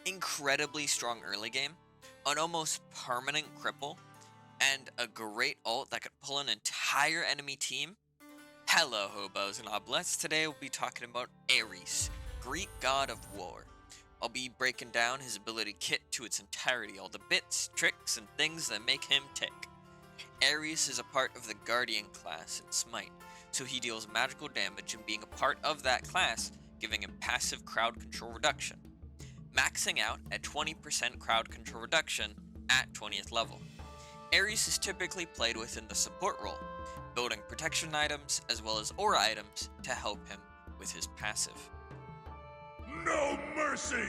incredibly strong early game, an almost permanent cripple, and a great ult that could pull an entire enemy team. Hello, hobos and oblettes. Today we'll be talking about Ares, Greek god of war. I'll be breaking down his ability kit to its entirety, all the bits, tricks, and things that make him tick. Ares is a part of the Guardian class in Smite, so he deals magical damage, and being a part of that class, giving him passive crowd control reduction, maxing out at 20% crowd control reduction at 20th level. Ares is typically played within the support role, building protection items as well as aura items to help him with his passive. No mercy!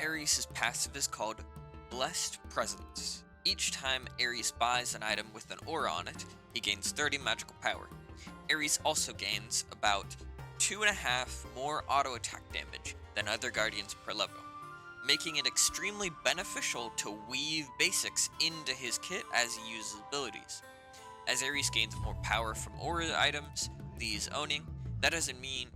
Ares' passive is called Blessed Presence. Each time Ares buys an item with an aura on it, he gains 30 magical power. Ares also gains about 2.5 more auto attack damage than other guardians per level, making it extremely beneficial to weave basics into his kit as he uses abilities. As Ares gains more power from aura items these owning, that doesn't mean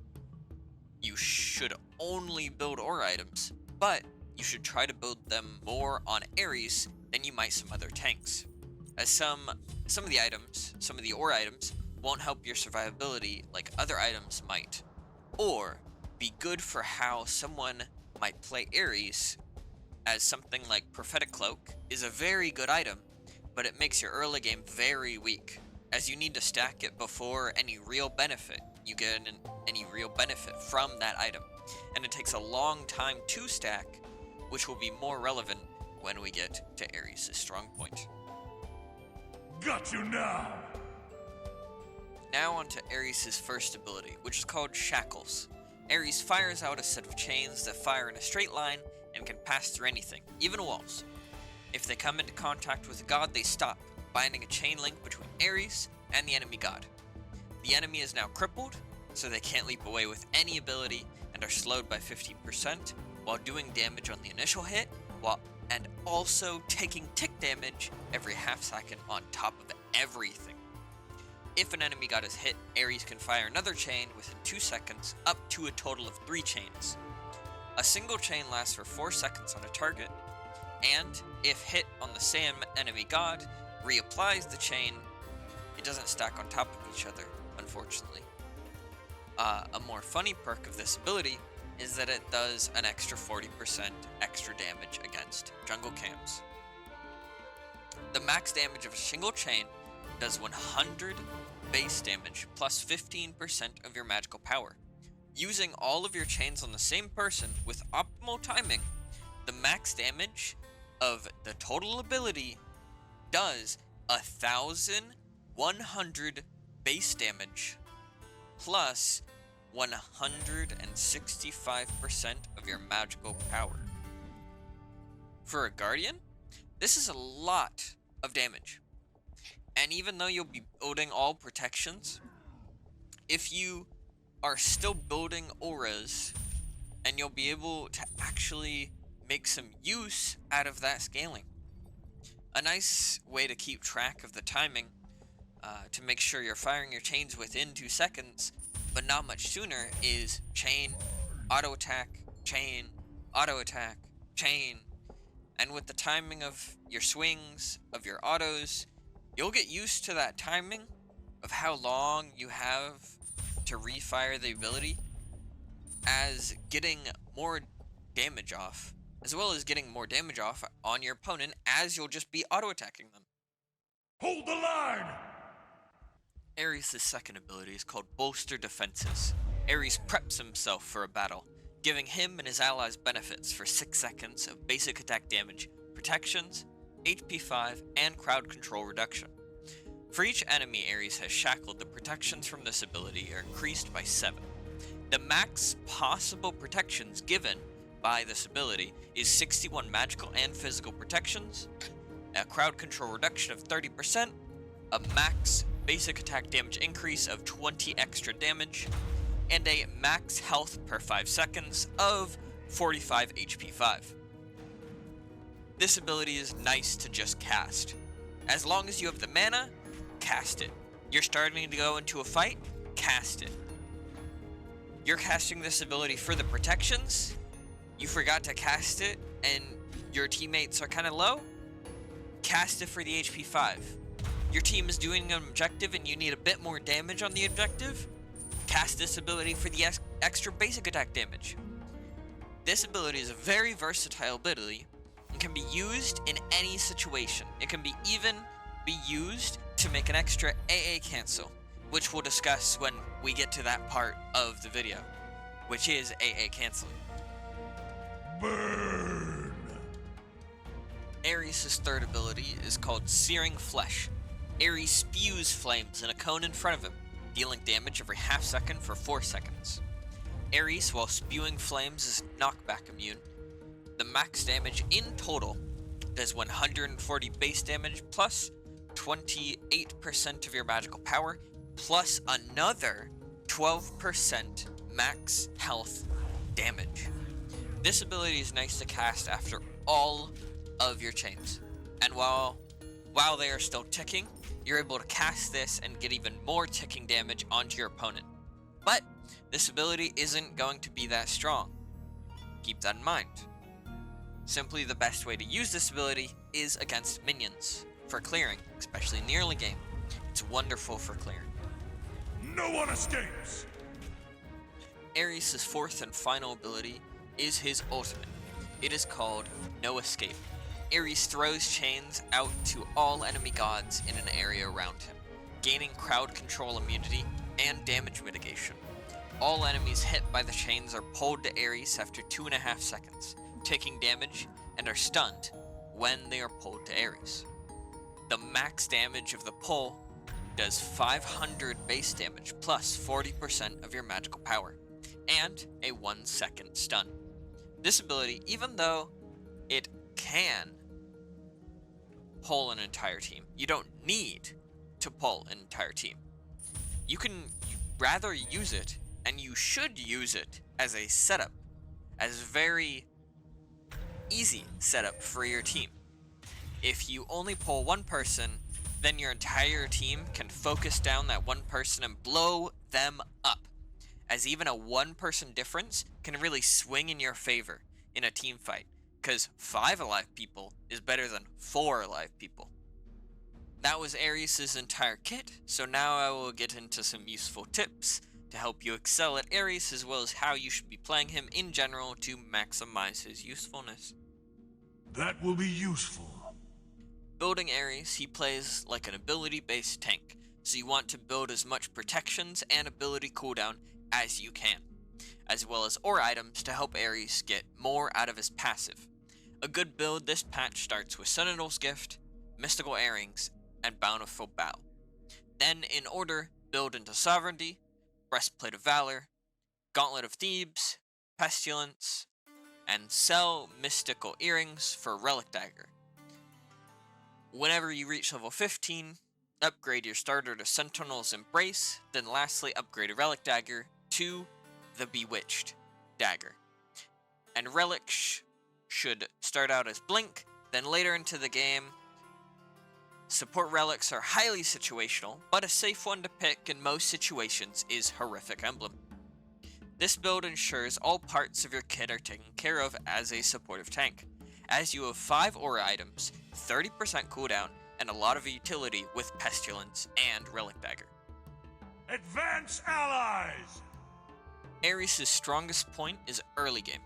you should only build aura items, but you should try to build them more on Ares than you might some other tanks, as some of the aura items won't help your survivability like other items might, or be good for how someone might play Ares, as something like Prophetic Cloak is a very good item, but it makes your early game very weak, as you need to stack it before any real benefit from that item, and it takes a long time to stack, which will be more relevant when we get to Ares' strong point. Got you now! Now on to Ares' first ability, which is called Shackles. Ares fires out a set of chains that fire in a straight line and can pass through anything, even walls. If they come into contact with a god, they stop, binding a chain link between Ares and the enemy god. The enemy is now crippled, so they can't leap away with any ability and are slowed by 15% while doing damage on the initial hit, and also taking tick damage every half second on top of everything. If an enemy god is hit, Ares can fire another chain within 2 seconds, up to a total of 3 chains. A single chain lasts for 4 seconds on a target, and if hit on the same enemy god, reapplies the chain. It doesn't stack on top of each other, unfortunately. A more funny perk of this ability is that it does an extra 40% extra damage against jungle camps. The max damage of a single chain does 100 base damage plus 15% of your magical power. Using all of your chains on the same person with optimal timing, the max damage of the total ability does 1,100 base damage plus 165% of your magical power. For a guardian, this is a lot of damage. And even though you'll be building all protections, if you are still building auras, and you'll be able to actually make some use out of that scaling. A nice way to keep track of the timing, to make sure you're firing your chains within 2 seconds, but not much sooner, is chain, auto attack, chain, auto attack, chain. And with the timing of your swings, of your autos, you'll get used to that timing of how long you have to refire the ability, as getting more damage off, as well as getting more damage off on your opponent, as you'll just be auto-attacking them. Hold the line! Ares' second ability is called Bolster Defenses. Ares preps himself for a battle, giving him and his allies benefits for 6 seconds of basic attack damage, protections, HP 5, and crowd control reduction. For each enemy Ares has shackled, the protections from this ability are increased by 7. The max possible protections given by this ability is 61 magical and physical protections, a crowd control reduction of 30%, a max basic attack damage increase of 20 extra damage, and a max health per 5 seconds of 45 HP 5. This ability is nice to just cast. As long as you have the mana, cast it. You're starting to go into a fight, cast it. You're casting this ability for the protections, you forgot to cast it and your teammates are kind of low, cast it for the HP 5. Your team is doing an objective and you need a bit more damage on the objective, cast this ability for the extra basic attack damage. This ability is a very versatile ability and can be used in any situation. It can even be used to make an extra AA cancel, which we'll discuss when we get to that part of the video, which is AA canceling. Burn! Ares' third ability is called Searing Flesh. Ares spews flames in a cone in front of him, dealing damage every half second for 4 seconds. Ares, while spewing flames, is knockback immune. The max damage in total does 140 base damage plus 28% of your magical power plus another 12% max health damage. This ability is nice to cast after all of your chains, and while they are still ticking, you're able to cast this and get even more ticking damage onto your opponent. But this ability isn't going to be that strong. Keep that in mind. Simply the best way to use this ability is against minions for clearing, especially in the early game. It's wonderful for clearing. No one escapes! Ares' fourth and final ability is his ultimate. It is called No Escape. Ares throws chains out to all enemy gods in an area around him, gaining crowd control immunity and damage mitigation. All enemies hit by the chains are pulled to Ares after 2.5 seconds, taking damage and are stunned when they are pulled to Ares. The max damage of the pull does 500 base damage plus 40% of your magical power, and a 1-second stun. This ability, even though it can pull an entire team, you don't need to pull an entire team. You can rather use it, and you should use it as a setup, as very easy setup for your team. If you only pull one person, then your entire team can focus down that one person and blow them up, as even a 1-person difference can really swing in your favor in a team fight, because 5 alive people is better than 4 alive people. That was Ares' entire kit, so now I will get into some useful tips to help you excel at Ares, as well as how you should be playing him in general to maximize his usefulness. That will be useful. Building Ares, he plays like an ability-based tank, so you want to build as much protections and ability cooldown as you can, as well as ore items to help Ares get more out of his passive. A good build this patch starts with Sentinel's Gift, Mystical Earrings, and Bountiful Bow. Then, in order, build into Sovereignty, Breastplate of Valor, Gauntlet of Thebes, Pestilence, and sell Mystical Earrings for Relic Dagger. Whenever you reach level 15, upgrade your starter to Sentinel's Embrace, then lastly upgrade a Relic Dagger to the Bewitched Dagger. And relics should start out as Blink, then later into the game, support relics are highly situational, but a safe one to pick in most situations is Horrific Emblem. This build ensures all parts of your kit are taken care of as a supportive tank, as you have 5 aura items, 30% cooldown, and a lot of utility with Pestilence and Relic Dagger. Advance allies! Ares' strongest point is early game,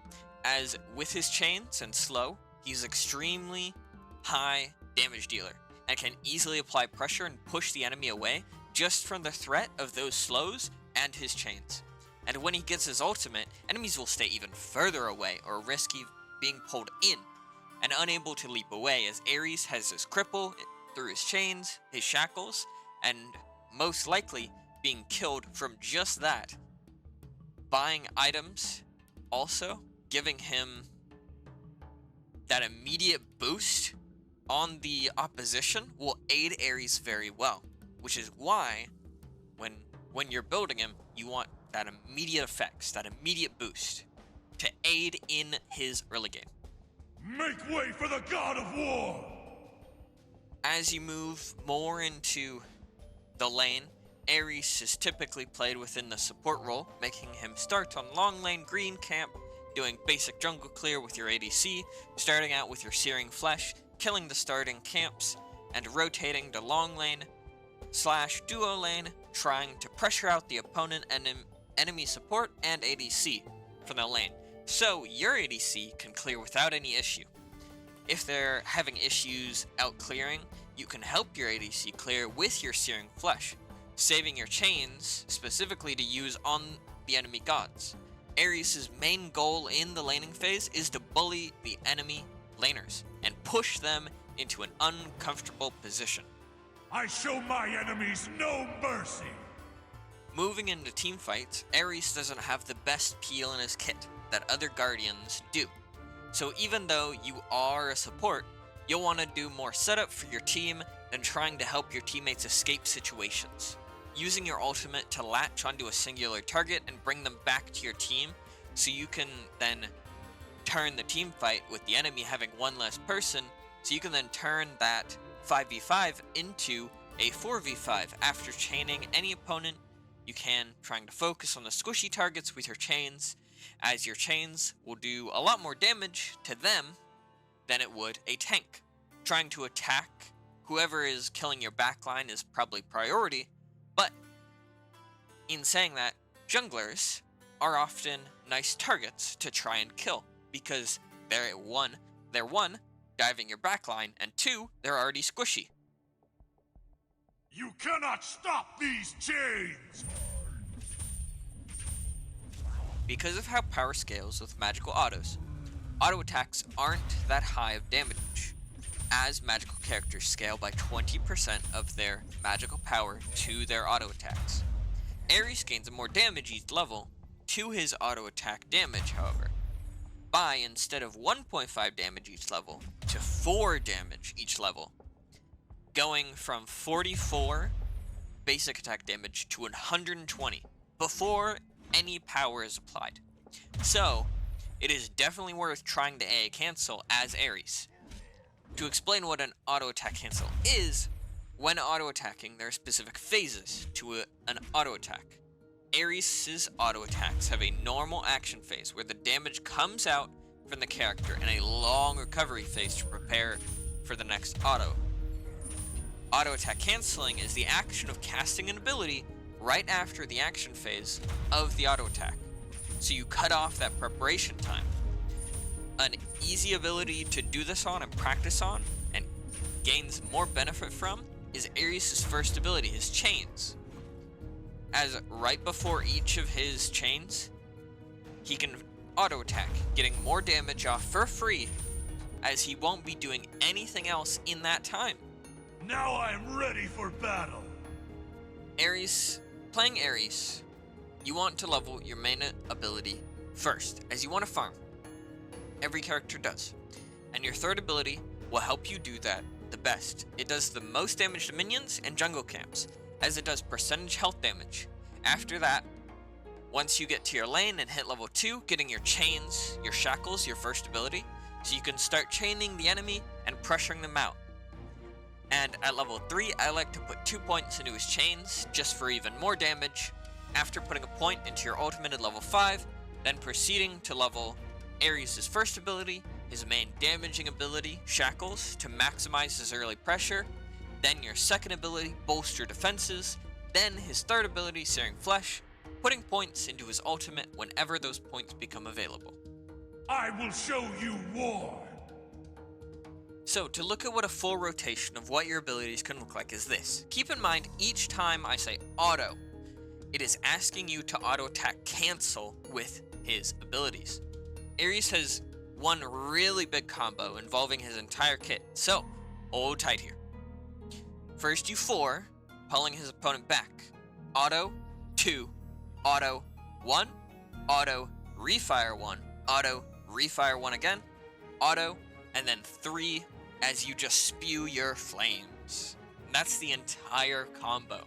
as with his chains and slow, he's extremely high damage dealer, and can easily apply pressure and push the enemy away just from the threat of those slows and his chains. And when he gets his ultimate, enemies will stay even further away or risk being pulled in and unable to leap away, as Ares has his cripple through his chains, his shackles, and most likely being killed from just that. Buying items also giving him that immediate boost on the opposition will aid Ares very well, which is why when you're building him, you want that immediate effects, that immediate boost to aid in his early game. Make way for the god of war! As you move more into the lane, Ares is typically played within the support role, making him start on long lane green camp doing basic jungle clear with your ADC, starting out with your Searing Flesh, killing the starting camps, and rotating to long lane / duo lane, trying to pressure out the opponent and enemy support and ADC from the lane, so your ADC can clear without any issue. If they're having issues out clearing, you can help your ADC clear with your Searing Flesh, saving your chains specifically to use on the enemy gods. Ares' main goal in the laning phase is to bully the enemy laners and push them into an uncomfortable position. I show my enemies no mercy! Moving into team fights, Ares doesn't have the best peel in his kit that other Guardians do. So even though you are a support, you'll want to do more setup for your team than trying to help your teammates escape situations. Using your ultimate to latch onto a singular target and bring them back to your team, so you can then turn the team fight with the enemy having one less person, so you can then turn that 5v5 into a 4v5 after chaining any opponent you can, trying to focus on the squishy targets with your chains, as your chains will do a lot more damage to them than it would a tank. Trying to attack whoever is killing your backline is probably priority, but in saying that, junglers are often nice targets to try and kill, because they're one, diving your backline, and 2, they're already squishy. You cannot stop these chains! Because of how power scales with magical autos, auto attacks aren't that high of damage, as magical characters scale by 20% of their magical power to their auto attacks. Ares gains more damage each level to his auto attack damage, however, by instead of 1.5 damage each level to 4 damage each level, going from 44 basic attack damage to 120 before any power is applied. So, it is definitely worth trying to AA cancel as Ares. To explain what an auto attack cancel is, when auto attacking, there are specific phases to an auto attack. Ares' auto attacks have a normal action phase where the damage comes out from the character and a long recovery phase to prepare for the next auto. Auto attack canceling is the action of casting an ability right after the action phase of the auto attack, so you cut off that preparation time. An easy ability to do this on and practice on and gains more benefit from is Ares' first ability, his chains. As right before each of his chains, he can auto attack, getting more damage off for free, as he won't be doing anything else in that time. Now I am ready for battle! Playing Ares, you want to level your main ability first, as you want to farm. Every character does. And your third ability will help you do that the best. It does the most damage to minions and jungle camps, as it does percentage health damage. After that, once you get to your lane and hit level 2, getting your chains, your shackles, your first ability, so you can start chaining the enemy and pressuring them out. And at level 3, I like to put 2 points into his chains, just for even more damage, after putting a point into your ultimate at level 5, then proceeding to level Ares' first ability, his main damaging ability, Shackles, to maximize his early pressure, then your second ability, Bolster Defenses, then his third ability, Searing Flesh, putting points into his ultimate whenever those points become available. I will show you war! So, to look at what a full rotation of what your abilities can look like is this. Keep in mind, each time I say auto, it is asking you to auto attack cancel with his abilities. Ares has one really big combo involving his entire kit, so hold tight here. First you 4, pulling his opponent back. Auto, 2, auto, 1, auto, refire 1, auto, refire 1 again, auto, and then 3 as you just spew your flames. And that's the entire combo.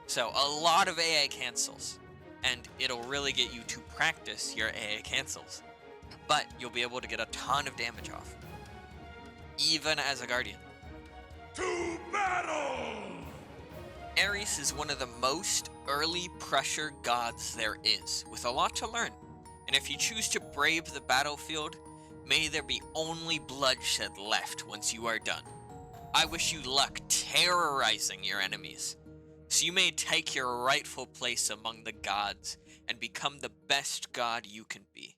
So a lot of AA cancels, and it'll really get you to practice your AA cancels. But you'll be able to get a ton of damage off, even as a Guardian. To battle! Ares is one of the most early pressure gods there is, with a lot to learn. and if you choose to brave the battlefield, may there be only bloodshed left once you are done. I wish you luck terrorizing your enemies, so you may take your rightful place among the gods and become the best god you can be.